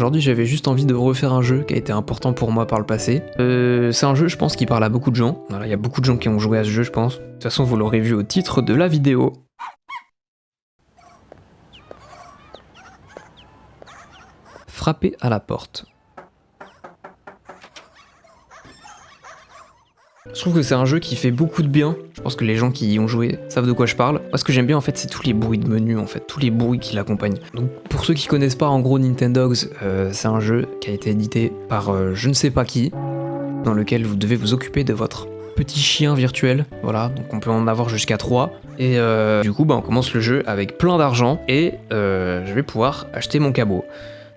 Aujourd'hui j'avais juste envie de refaire un jeu qui a été important pour moi par le passé. C'est un jeu je pense qui parle à beaucoup de gens. Voilà, il y a beaucoup de gens qui ont joué à ce jeu je pense. De toute façon vous l'aurez vu au titre de la vidéo. Frapper à la porte. Je trouve que c'est un jeu qui fait beaucoup de bien. Je pense que les gens qui y ont joué savent de quoi je parle. Moi ce que j'aime bien en fait c'est tous les bruits de menu en fait, tous les bruits qui l'accompagnent. Donc pour ceux qui connaissent pas en gros Nintendogs, c'est un jeu qui a été édité par je ne sais pas qui, dans lequel vous devez vous occuper de votre petit chien virtuel. Voilà, donc on peut en avoir jusqu'à 3. Et du coup on commence le jeu avec plein d'argent et je vais pouvoir acheter mon cabot.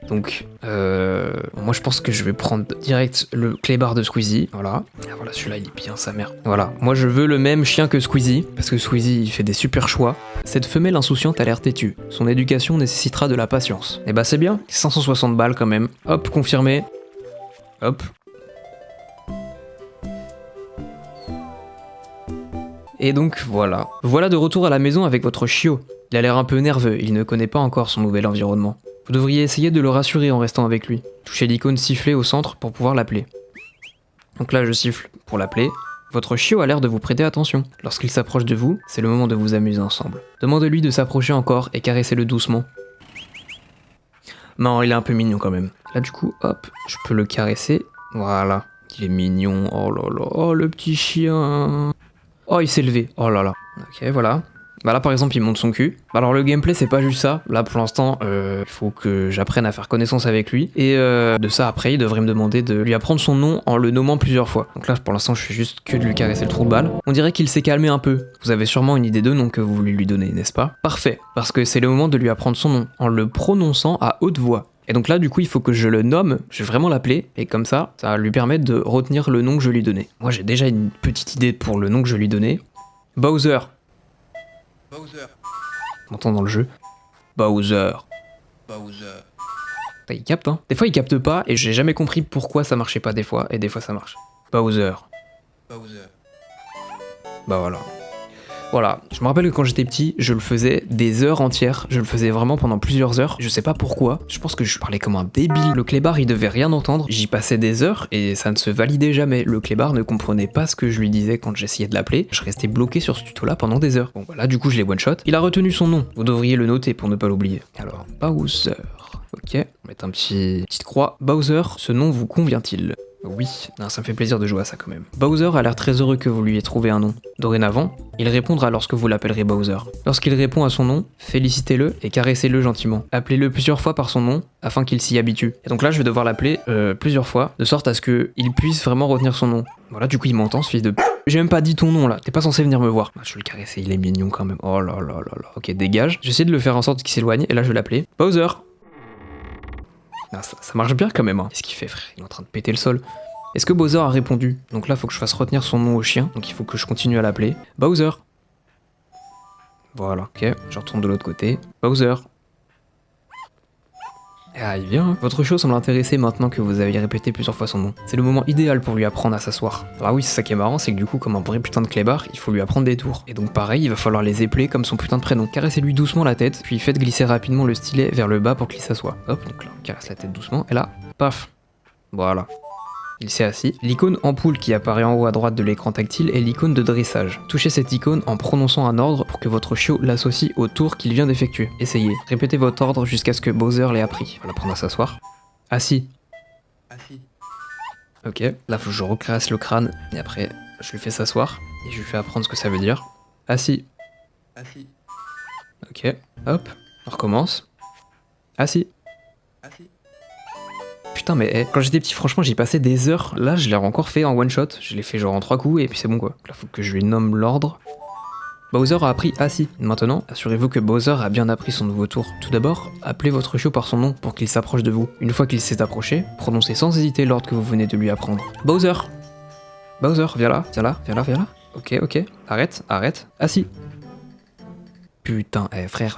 Donc, moi je pense que je vais prendre direct le clébard de Squeezie, voilà. Ah, voilà, celui-là il est bien sa mère. Voilà, moi je veux le même chien que Squeezie, parce que Squeezie il fait des super choix. Cette femelle insouciante a l'air têtue, son éducation nécessitera de la patience. Et bah c'est bien, 560 balles quand même. Hop, confirmé. Hop. Et donc voilà. Voilà de retour à la maison avec votre chiot. Il a l'air un peu nerveux, il ne connaît pas encore son nouvel environnement. Vous devriez essayer de le rassurer en restant avec lui. Touchez l'icône siffler au centre pour pouvoir l'appeler. Donc là je siffle pour l'appeler. Votre chiot a l'air de vous prêter attention. Lorsqu'il s'approche de vous, c'est le moment de vous amuser ensemble. Demandez-lui de s'approcher encore et caressez-le doucement. Non, il est un peu mignon quand même. Là du coup, hop, je peux le caresser. Voilà, il est mignon. Oh là là, oh le petit chien. Oh il s'est levé, oh là là. Ok, voilà. Bah là par exemple il monte son cul. Alors le gameplay c'est pas juste ça, là pour l'instant il faut que j'apprenne à faire connaissance avec lui. Et de ça après il devrait me demander de lui apprendre son nom en le nommant plusieurs fois. Donc là pour l'instant je fais juste que de lui caresser le trou de balle. On dirait qu'il s'est calmé un peu. Vous avez sûrement une idée de nom que vous voulez lui donner, n'est-ce pas? Parfait, parce que c'est le moment de lui apprendre son nom, en le prononçant à haute voix. Et donc là du coup il faut que je le nomme, je vais vraiment l'appeler, et comme ça va lui permettre de retenir le nom que je lui donnais. Moi j'ai déjà une petite idée pour le nom que je lui donnais. Bowser. Bowser. On entend dans le jeu. Bowser. Bowser. Il capte hein. Des fois il capte pas et j'ai jamais compris pourquoi ça marchait pas des fois et des fois ça marche. Bowser. Bowser. Bah voilà. Voilà, je me rappelle que quand j'étais petit, je le faisais des heures entières, je le faisais vraiment pendant plusieurs heures, je sais pas pourquoi, je pense que je parlais comme un débile. Le clébard il devait rien entendre, j'y passais des heures et ça ne se validait jamais, le clébard ne comprenait pas ce que je lui disais quand j'essayais de l'appeler, je restais bloqué sur ce tuto là pendant des heures. Bon voilà, du coup je l'ai one shot, il a retenu son nom, vous devriez le noter pour ne pas l'oublier. Alors, Bowser, ok, on va mettre un petite croix. Bowser, ce nom vous convient-il ? Oui, non, ça me fait plaisir de jouer à ça quand même. Bowser a l'air très heureux que vous lui ayez trouvé un nom. Dorénavant, il répondra lorsque vous l'appellerez Bowser. Lorsqu'il répond à son nom, félicitez-le et caressez-le gentiment. Appelez-le plusieurs fois par son nom afin qu'il s'y habitue. Et donc là, je vais devoir l'appeler plusieurs fois, de sorte à ce qu'il puisse vraiment retenir son nom. Voilà, du coup, il m'entend, ce fils de p***. J'ai même pas dit ton nom là, t'es pas censé venir me voir. Je vais le caresser, il est mignon quand même. Oh là là là là. Ok, dégage. J'essaie de le faire en sorte qu'il s'éloigne, et là, je vais l'appeler Bowser. Ah, ça marche bien quand même, hein. Qu'est-ce qu'il fait, frère? Il est en train de péter le sol. Est-ce que Bowser a répondu? Donc là, faut que je fasse retenir son nom au chien, donc il faut que je continue à l'appeler. Bowser. Voilà, ok, je retourne de l'autre côté. Bowser. Ah, il vient, hein. Votre chiot semble intéressé maintenant que vous avez répété plusieurs fois son nom. C'est le moment idéal pour lui apprendre à s'asseoir. Alors oui, c'est ça qui est marrant, c'est que du coup, comme un vrai putain de clébard, il faut lui apprendre des tours. Et donc pareil, il va falloir les épeler comme son putain de prénom. Caressez-lui doucement la tête, puis faites glisser rapidement le stylet vers le bas pour qu'il s'assoie. Hop, donc là, on caresse la tête doucement, et là, paf. Voilà. Il s'est assis. L'icône ampoule qui apparaît en haut à droite de l'écran tactile est l'icône de dressage. Touchez cette icône en prononçant un ordre pour que votre chiot l'associe au tour qu'il vient d'effectuer. Essayez. Répétez votre ordre jusqu'à ce que Bowser l'ait appris. On va l'apprendre à s'asseoir. Assis. Assis. Ok. Là, faut que je recrasse le crâne et après, je lui fais s'asseoir et je lui fais apprendre ce que ça veut dire. Assis. Assis. Ok. Hop. On recommence. Assis. Assis. Putain mais quand j'étais petit franchement j'y passais des heures, là je l'ai encore fait en one shot, je l'ai fait genre en 3 coups et puis c'est bon quoi. Là faut que je lui nomme l'ordre. Bowser a appris assis. Maintenant, assurez-vous que Bowser a bien appris son nouveau tour. Tout d'abord, appelez votre chiot par son nom pour qu'il s'approche de vous. Une fois qu'il s'est approché, prononcez sans hésiter l'ordre que vous venez de lui apprendre. Bowser. Bowser, viens là, viens là, viens là, viens là. Ok, ok, arrête, arrête, assis. Putain, frère...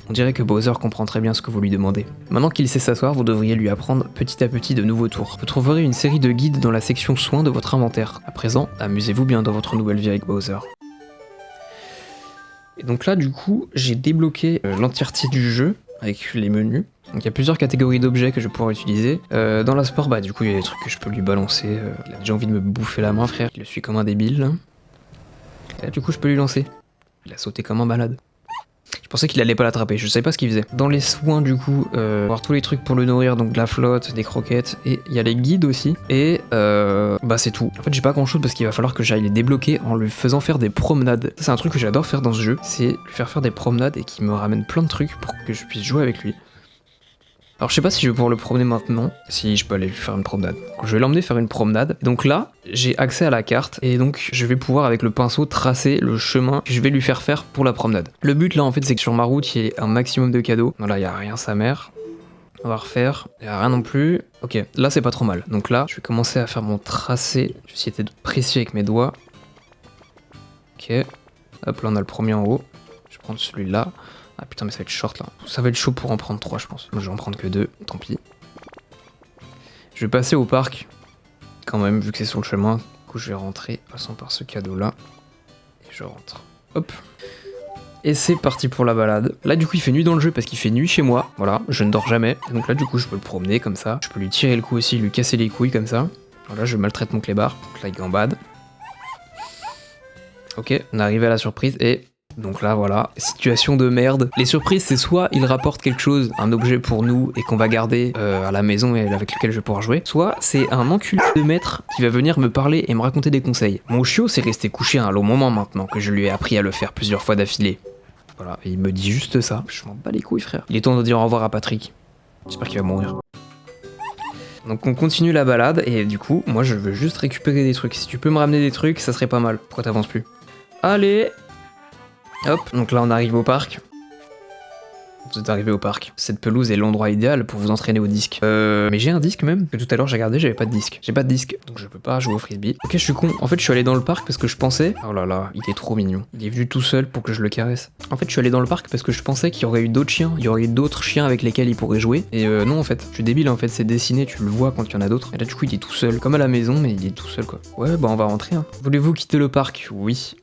On dirait que Bowser comprend très bien ce que vous lui demandez. Maintenant qu'il sait s'asseoir, vous devriez lui apprendre petit à petit de nouveaux tours. Vous trouverez une série de guides dans la section soins de votre inventaire. À présent, amusez-vous bien dans votre nouvelle vie avec Bowser. Et donc là, du coup, j'ai débloqué l'entièreté du jeu. avec les menus. Donc il y a plusieurs catégories d'objets que je vais pouvoir utiliser. Dans la sport, bah du coup il y a des trucs que je peux lui balancer. Il a déjà envie de me bouffer la main, frère. Je le suis comme un débile. Là. Et là, du coup je peux lui lancer. Il a sauté comme un malade. Je pensais qu'il allait pas l'attraper, je savais pas ce qu'il faisait. Dans les soins du coup, voir tous les trucs pour le nourrir, donc de la flotte, des croquettes, et il y a les guides aussi. Et bah c'est tout. En fait j'ai pas grand chose parce qu'il va falloir que j'aille les débloquer en lui faisant faire des promenades. Ça, c'est un truc que j'adore faire dans ce jeu, c'est lui faire des promenades et qui me ramène plein de trucs pour que je puisse jouer avec lui. Alors je sais pas si je vais pouvoir le promener maintenant, si je peux aller lui faire une promenade. Donc, je vais l'emmener faire une promenade. Donc là, j'ai accès à la carte et donc je vais pouvoir avec le pinceau tracer le chemin que je vais lui faire pour la promenade. Le but là en fait c'est que sur ma route il y ait un maximum de cadeaux. Non là il y a rien sa mère. On va refaire, il y a rien non plus. Ok, là c'est pas trop mal. Donc là je vais commencer à faire mon tracé. Je vais essayer d'être précis avec mes doigts. Ok, hop là on a le premier en haut. Je vais prendre celui-là. Ah putain mais ça va être short là. Ça va être chaud pour en prendre 3 je pense. Moi je vais en prendre que 2, tant pis. Je vais passer au parc. Quand même vu que c'est sur le chemin. Du coup je vais rentrer passant par ce cadeau là. Et je rentre. Hop. Et c'est parti pour la balade. Là du coup il fait nuit dans le jeu parce qu'il fait nuit chez moi. Voilà, je ne dors jamais. Et donc là du coup je peux le promener comme ça. Je peux lui tirer le cou aussi, lui casser les couilles comme ça. Voilà, je maltraite mon clébard. Donc là il gambade. Ok, on est arrivé à la surprise et... Donc là voilà, situation de merde. Les surprises c'est soit il rapporte quelque chose, un objet pour nous et qu'on va garder à la maison et avec lequel je vais pouvoir jouer, soit c'est un enculé de maître qui va venir me parler et me raconter des conseils. Mon chiot s'est resté couché un long moment maintenant que je lui ai appris à le faire plusieurs fois d'affilée. Voilà, et il me dit juste ça. Je m'en bats les couilles frère. Il est temps de dire au revoir à Patrick. J'espère qu'il va mourir. Donc on continue la balade et du coup moi je veux juste récupérer des trucs. Si tu peux me ramener des trucs ça serait pas mal. Pourquoi t'avances plus? Allez. Hop, donc là on arrive au parc. Vous êtes arrivé au parc. Cette pelouse est l'endroit idéal pour vous entraîner au disque. Mais j'ai un disque même, que tout à l'heure j'ai regardé, j'avais pas de disque. J'ai pas de disque, donc je peux pas jouer au frisbee. Ok, je suis con. En fait, je suis allé dans le parc parce que je pensais... Oh là là, il est trop mignon. Il est venu tout seul pour que je le caresse. En fait, je suis allé dans le parc parce que je pensais qu'il y aurait eu d'autres chiens. Il y aurait eu d'autres chiens avec lesquels il pourrait jouer. Et non, en fait, je suis débile, en fait, c'est dessiné, tu le vois quand il y en a d'autres. Et là, du coup, il est tout seul. Comme à la maison, mais il est tout seul, quoi. Ouais, bah on va rentrer, hein. Voulez-vous quitter le parc? Oui.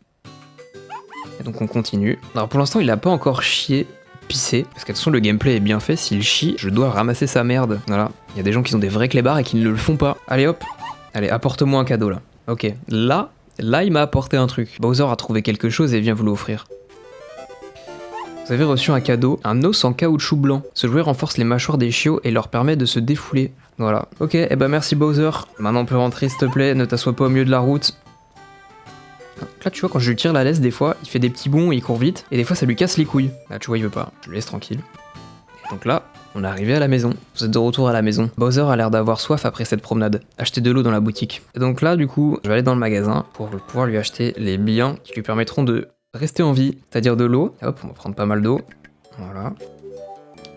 Et donc on continue. Alors pour l'instant il a pas encore chié, pissé, parce que de toute façon le gameplay est bien fait, s'il chie, je dois ramasser sa merde. Voilà, il y a des gens qui ont des vrais clébards et qui ne le font pas. Allez hop, allez apporte-moi un cadeau là. Ok, là il m'a apporté un truc. Bowser a trouvé quelque chose et vient vous l'offrir. Vous avez reçu un cadeau, un os en caoutchouc blanc. Ce jouet renforce les mâchoires des chiots et leur permet de se défouler. Voilà. Ok, et bah merci Bowser. Maintenant on peut rentrer s'il te plaît, ne t'assois pas au milieu de la route. Là tu vois quand je lui tire la laisse des fois il fait des petits bonds et il court vite et des fois ça lui casse les couilles. Là tu vois il veut pas, je le laisse tranquille. Et donc là on est arrivé à la maison. Vous êtes de retour à la maison. Bowser a l'air d'avoir soif après cette promenade. Acheter de l'eau dans la boutique. Et donc là du coup je vais aller dans le magasin pour pouvoir lui acheter les biens qui lui permettront de rester en vie. C'est-à-dire de l'eau. Hop on va prendre pas mal d'eau. Voilà.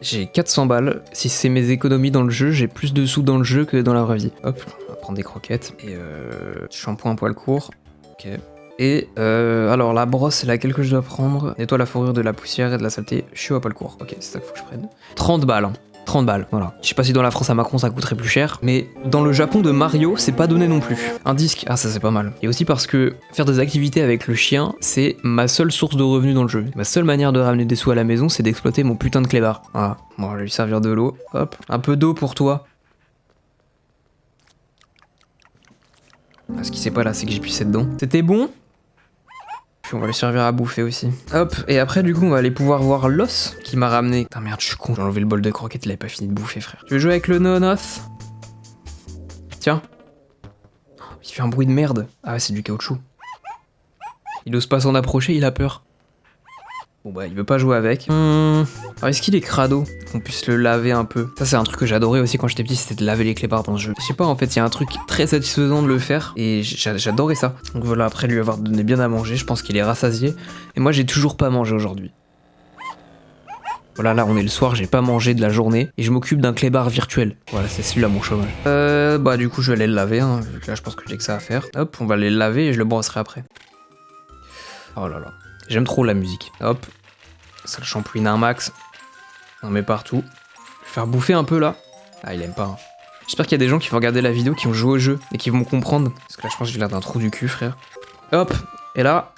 J'ai 400 balles. Si c'est mes économies dans le jeu, j'ai plus de sous dans le jeu que dans la vraie vie. Hop on va prendre des croquettes. Et shampoing poil court. Ok. Et alors la brosse c'est laquelle que je dois prendre? Nettoie la fourrure de la poussière et de la saleté, chiot à poil court. Ok, c'est ça qu'il faut que je prenne. 30 balles, hein. 30 balles, voilà. Je sais pas si dans la France à Macron ça coûterait plus cher, mais dans le Japon de Mario, c'est pas donné non plus. Un disque, ah ça c'est pas mal. Et aussi parce que faire des activités avec le chien, c'est ma seule source de revenus dans le jeu. Ma seule manière de ramener des sous à la maison, c'est d'exploiter mon putain de clébard. Voilà, bon, je vais lui servir de l'eau. Hop, un peu d'eau pour toi. Ah, ce qui sait pas là, c'est que j'ai pissé dedans. C'était bon? Puis on va lui servir à bouffer aussi. Hop, et après du coup on va aller pouvoir voir l'os qui m'a ramené. Putain merde, je suis con, j'ai enlevé le bol de croquettes, il avait pas fini de bouffer frère. Tu veux jouer avec le nonos? Tiens. Il fait un bruit de merde. Ah ouais, c'est du caoutchouc. Il ose pas s'en approcher, il a peur. Bon bah il veut pas jouer avec. Alors est-ce qu'il est crado? Qu'on puisse le laver un peu. Ça c'est un truc que j'adorais aussi quand j'étais petit, c'était de laver les clébards dans ce jeu. Je sais pas en fait, il y a un truc très satisfaisant de le faire et j'adorais ça. Donc voilà, après lui avoir donné bien à manger, je pense qu'il est rassasié. Et moi j'ai toujours pas mangé aujourd'hui. Voilà, là on est le soir, j'ai pas mangé de la journée et je m'occupe d'un clébard virtuel. Voilà, c'est celui-là mon chômage. Bah du coup je vais aller le laver, hein. Là je pense que j'ai que ça à faire. Hop, on va aller le laver et je le brosserai après. Oh là là. J'aime trop la musique. Hop, ça le shampouine un max. On met partout. Je vais faire bouffer un peu là. Ah, il aime pas. Hein. J'espère qu'il y a des gens qui vont regarder la vidéo, qui ont joué au jeu et qui vont comprendre. Parce que là, je pense que j'ai l'air d'un trou du cul, frère. Hop, et là.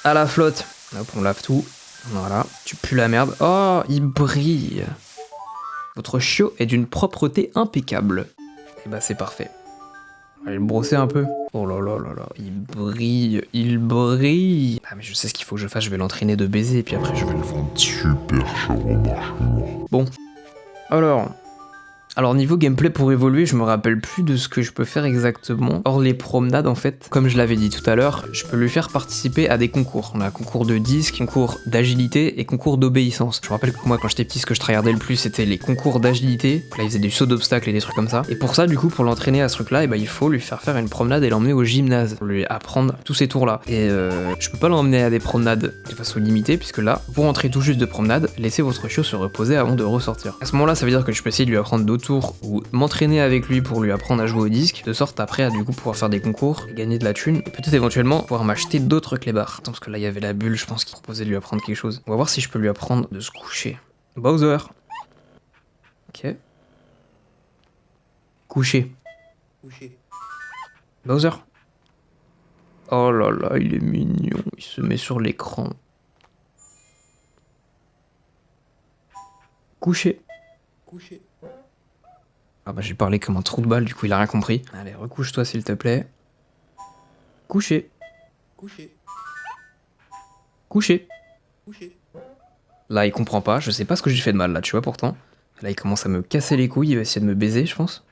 À la flotte. Hop, on lave tout. Voilà, tu pues la merde. Oh, il brille. Votre chiot est d'une propreté impeccable. Et bah c'est parfait. Allez le brosser un peu. Oh là là là là, il brille, il brille. Ah mais je sais ce qu'il faut que je fasse, je vais l'entraîner de baiser et puis après je vais le rendre super chaud. Bon, alors niveau gameplay pour évoluer, je me rappelle plus de ce que je peux faire exactement. Or les promenades en fait, comme je l'avais dit tout à l'heure, je peux lui faire participer à des concours. On a concours de disque, concours d'agilité et concours d'obéissance. Je me rappelle que moi quand j'étais petit, ce que je tryhardais le plus c'était les concours d'agilité. Là il faisait du saut d'obstacles et des trucs comme ça. Et pour ça du coup, pour l'entraîner à ce truc là, il faut lui faire faire une promenade et l'emmener au gymnase. Pour lui apprendre tous ces tours là. Et je peux pas l'emmener à des promenades de façon limitée puisque là, vous rentrez tout juste de promenade, laissez votre chiot se reposer avant de ressortir. À ce moment là, ça veut dire que je peux essayer de lui apprendre d'autres tours ou m'entraîner avec lui pour lui apprendre à jouer au disque, de sorte après à du coup pouvoir faire des concours, gagner de la thune, et peut-être éventuellement pouvoir m'acheter d'autres clébards. Attends, parce que là il y avait la bulle, je pense qu'il proposait de lui apprendre quelque chose. On va voir si je peux lui apprendre de se coucher. Bowser. Ok. Coucher. Couché. Bowser. Oh là là, il est mignon, il se met sur l'écran. Coucher. Couché. Ah bah j'ai parlé comme un trou de balle, du coup il a rien compris. Allez, recouche-toi s'il te plaît. Coucher. Couché. Coucher. Couché. Là il comprend pas, je sais pas ce que j'ai fait de mal là, tu vois pourtant. Là il commence à me casser les couilles, il va essayer de me baiser je pense.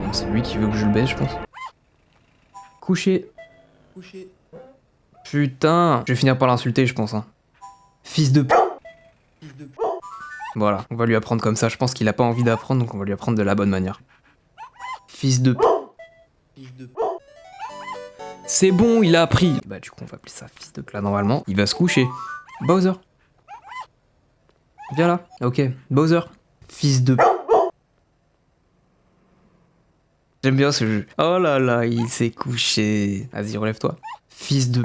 Non, c'est lui qui veut que je le baise je pense. Coucher. Couché. Putain, je vais finir par l'insulter je pense. Hein. Fils de p... Fils de p... Voilà, on va lui apprendre comme ça, je pense qu'il a pas envie d'apprendre donc on va lui apprendre de la bonne manière. Fils de p... Fils de p... C'est bon, il a appris. Bah du coup on va appeler ça fils de p... Là normalement, il va se coucher. Bowser. Viens là. Ok, Bowser. Fils de p... J'aime bien ce jeu. Oh là là, il s'est couché. Vas-y, relève-toi. Fils de...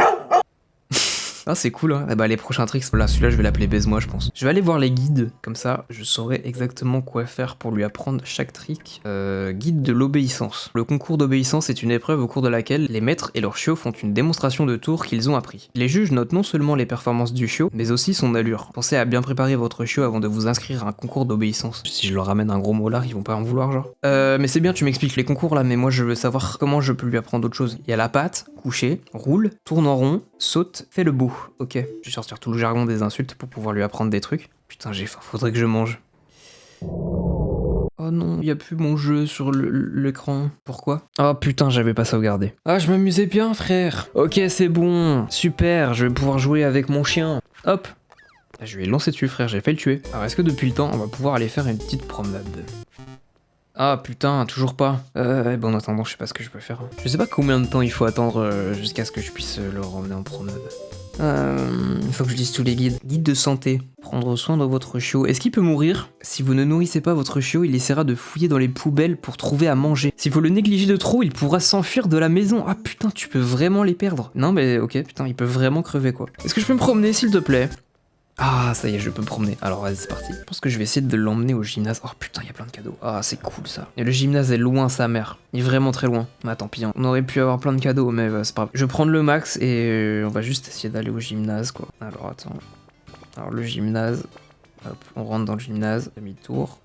Ah, c'est cool, hein. Eh bah, les prochains tricks, là, celui-là, je vais l'appeler baise-moi, je pense. Je vais aller voir les guides, comme ça, je saurai exactement quoi faire pour lui apprendre chaque trick. Guide de l'obéissance. Le concours d'obéissance est une épreuve au cours de laquelle les maîtres et leurs chiots font une démonstration de tours qu'ils ont appris. Les juges notent non seulement les performances du chiot, mais aussi son allure. Pensez à bien préparer votre chiot avant de vous inscrire à un concours d'obéissance. Si je leur ramène un gros molar, ils vont pas en vouloir, genre. Mais c'est bien, tu m'expliques les concours, là, mais moi, je veux savoir comment je peux lui apprendre d'autres choses. Il y a la patte, coucher, roule, tourne en rond, saute, fais le beau. Ok, je vais sortir tout le jargon des insultes pour pouvoir lui apprendre des trucs. Putain, j'ai faim, faudrait que je mange. Oh non, il y a plus mon jeu sur l'écran. Pourquoi? Oh putain, j'avais pas sauvegardé. Ah, je m'amusais bien, frère. Ok, c'est bon. Super, je vais pouvoir jouer avec mon chien. Hop. Je vais lancer dessus, frère, j'ai failli le tuer. Alors, est-ce que depuis le temps, on va pouvoir aller faire une petite promenade? Ah putain, toujours pas. Bon, en attendant, je sais pas ce que je peux faire. Je sais pas combien de temps il faut attendre jusqu'à ce que je puisse le ramener en promenade. Il faut que je dise tous les guides. Guide de santé. Prendre soin de votre chiot. Est-ce qu'il peut mourir? Si vous ne nourrissez pas votre chiot, il essaiera de fouiller dans les poubelles pour trouver à manger. S'il faut le négliger de trop, il pourra s'enfuir de la maison. Ah putain, tu peux vraiment les perdre. Non mais ok, putain, il peut vraiment crever quoi. Est-ce que je peux me promener s'il te plaît? Ah, ça y est, je peux me promener. Alors, vas-y, c'est parti. Je pense que je vais essayer de l'emmener au gymnase. Oh putain, il y a plein de cadeaux. Ah, c'est cool ça. Et le gymnase est loin, sa mère. Il est vraiment très loin. Mais tant pis, hein. On aurait pu avoir plein de cadeaux, mais c'est pas grave. Je vais prendre le max et on va juste essayer d'aller au gymnase, quoi. Alors, attends. Alors, le gymnase. Hop, on rentre dans le gymnase. Demi-tour.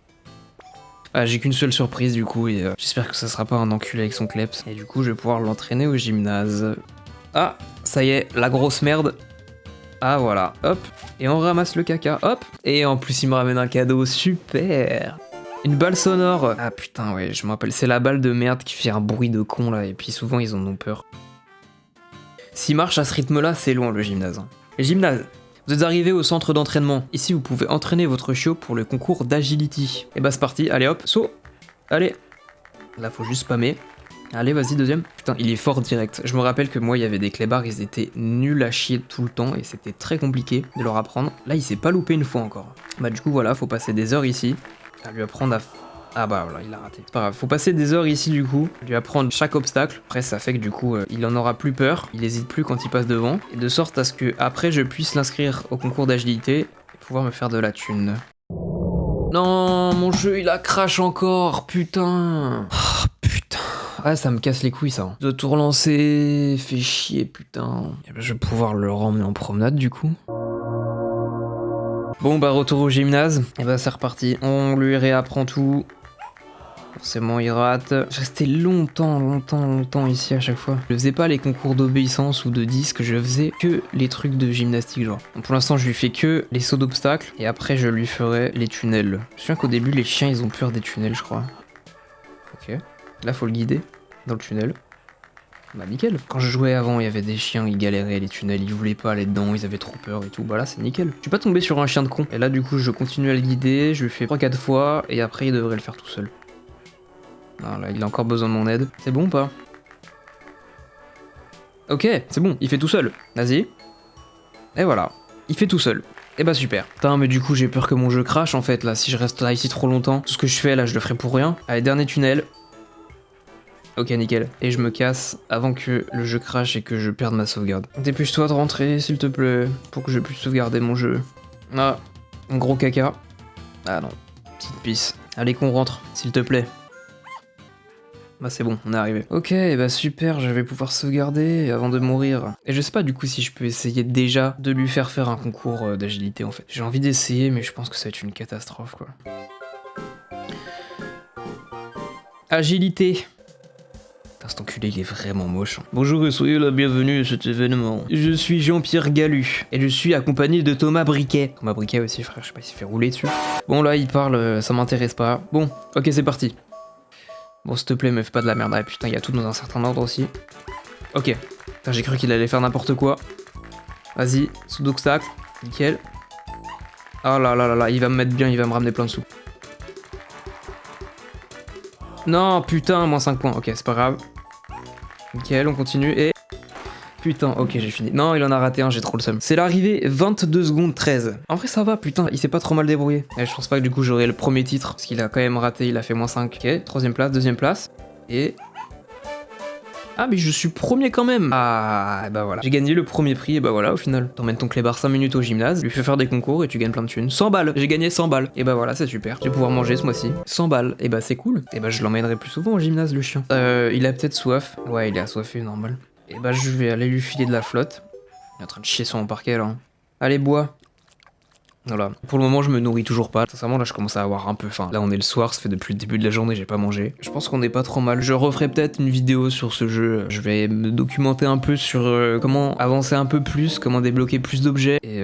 Ah, j'ai qu'une seule surprise du coup, et j'espère que ça sera pas un enculé avec son kleps. Et du coup, je vais pouvoir l'entraîner au gymnase. Ah, ça y est, la grosse merde. Ah voilà, hop, et on ramasse le caca, hop, et en plus il me ramène un cadeau, super. Une balle sonore. Ah putain ouais, je me rappelle, c'est la balle de merde qui fait un bruit de con là, et puis souvent ils en ont peur. S'il marche à ce rythme là, c'est loin le gymnase. Le gymnase, vous êtes arrivé au centre d'entraînement. Ici vous pouvez entraîner votre chiot pour le concours d'agility. Et bah c'est parti, allez hop, saut. Allez. Là faut juste spammer. Allez, vas-y, deuxième. Putain, il est fort direct. Je me rappelle que moi, il y avait des clébards, ils étaient nuls à chier tout le temps et c'était très compliqué de leur apprendre. Là, il s'est pas loupé une fois encore. Bah, du coup, voilà, faut passer des heures ici à lui apprendre à... Ah bah voilà, il a raté. C'est pas grave, faut passer des heures ici du coup, lui apprendre chaque obstacle. Après, ça fait que du coup, il en aura plus peur, il hésite plus quand il passe devant. Et de sorte à ce que après, je puisse l'inscrire au concours d'agilité et pouvoir me faire de la thune. Non, mon jeu, il a crash encore, putain. Oh, putain. Ah, ça me casse les couilles, ça. De tout relancer, fait chier, putain. Et ben, je vais pouvoir le ramener en promenade, du coup. Bon bah retour au gymnase, et bah c'est reparti. On lui réapprend tout. Forcément il rate. Je restais longtemps ici à chaque fois. Je faisais pas les concours d'obéissance ou de disque, je faisais que les trucs de gymnastique genre. Donc pour l'instant je lui fais que les sauts d'obstacles et après je lui ferai les tunnels. Je me souviens qu'au début les chiens ils ont peur des tunnels je crois. Ok. Là faut le guider dans le tunnel. Bah nickel. Quand je jouais avant, il y avait des chiens, ils galéraient les tunnels, ils voulaient pas aller dedans, ils avaient trop peur et tout. Bah là c'est nickel. Je suis pas tombé sur un chien de con. Et là du coup je continue à le guider, je lui fais 3-4 fois et après il devrait le faire tout seul. Non là il a encore besoin de mon aide. C'est bon ou pas? Ok, c'est bon, il fait tout seul. Vas-y. Et voilà. Il fait tout seul. Et bah super. Putain mais du coup j'ai peur que mon jeu crache en fait là, si je reste là ici trop longtemps. Tout ce que je fais là je le ferai pour rien. Allez, dernier tunnel. Ok nickel. Et je me casse avant que le jeu crache et que je perde ma sauvegarde. Dépêche-toi de rentrer s'il te plaît, pour que je puisse sauvegarder mon jeu. Ah, un gros caca. Ah non, petite pisse. Allez qu'on rentre, s'il te plaît. Bah c'est bon, on est arrivé. Ok, bah super, je vais pouvoir sauvegarder avant de mourir. Et je sais pas du coup si je peux essayer déjà de lui faire faire un concours d'agilité en fait. J'ai envie d'essayer mais je pense que ça va être une catastrophe quoi. Agilité. Cet enculé il est vraiment moche. Bonjour et soyez la bienvenue à cet événement. Je suis Jean-Pierre Galu et je suis accompagné de Thomas Briquet. Thomas Briquet aussi frère, je sais pas s'il fait rouler dessus. Bon là il parle, ça m'intéresse pas. Bon, ok c'est parti. Bon s'il te plaît me fais pas de la merde. Ah putain il y a tout dans un certain ordre aussi. Ok. J'ai cru qu'il allait faire n'importe quoi. Vas-y, sous d'obstacle. Nickel. Oh là là là là, il va me mettre bien, il va me ramener plein de sous. Non putain, moins 5 points. Ok c'est pas grave. Nickel, on continue et... Putain, ok, j'ai fini. Non, il en a raté un, j'ai trop le seum. C'est l'arrivée, 22 secondes 13. En vrai, ça va, putain, il s'est pas trop mal débrouillé. Et je pense pas que du coup, j'aurai le premier titre, parce qu'il a quand même raté, il a fait moins 5. Ok, troisième place, deuxième place. Et... Ah, mais je suis premier quand même. Ah, et bah voilà. J'ai gagné le premier prix, et bah voilà, au final. T'emmènes ton clébard 5 minutes au gymnase, lui fais faire des concours et tu gagnes plein de thunes. 100 balles. J'ai gagné 100 balles. Et bah voilà, c'est super. Je vais pouvoir manger ce mois-ci. 100 balles. Et bah c'est cool. Et bah je l'emmènerai plus souvent au gymnase, le chien. Il a peut-être soif. Ouais, il est assoiffé, normal. Et bah je vais aller lui filer de la flotte. Il est en train de chier sur mon parquet là. Hein. Allez, bois. Voilà. Pour le moment, je me nourris toujours pas. Sincèrement, là, je commence à avoir un peu faim. Là, on est le soir, ça fait depuis le début de la journée, j'ai pas mangé. Je pense qu'on est pas trop mal. Je referai peut-être une vidéo sur ce jeu. Je vais me documenter un peu sur comment avancer un peu plus, comment débloquer plus d'objets. Et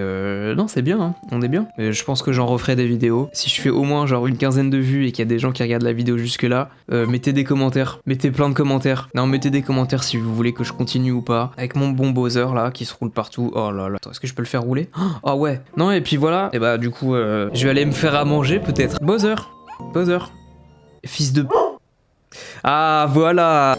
non, c'est bien, hein. On est bien. Mais je pense que j'en referai des vidéos. Si je fais au moins genre une quinzaine de vues et qu'il y a des gens qui regardent la vidéo jusque-là, mettez des commentaires. Mettez plein de commentaires. Non, mettez des commentaires si vous voulez que je continue ou pas. Avec mon bon Bowser là, qui se roule partout. Oh là là. Attends, est-ce que je peux le faire rouler? Ah ouais. Non, et puis voilà. Et bah du coup je vais aller me faire à manger peut-être. Bowser, fils de... Ah voilà.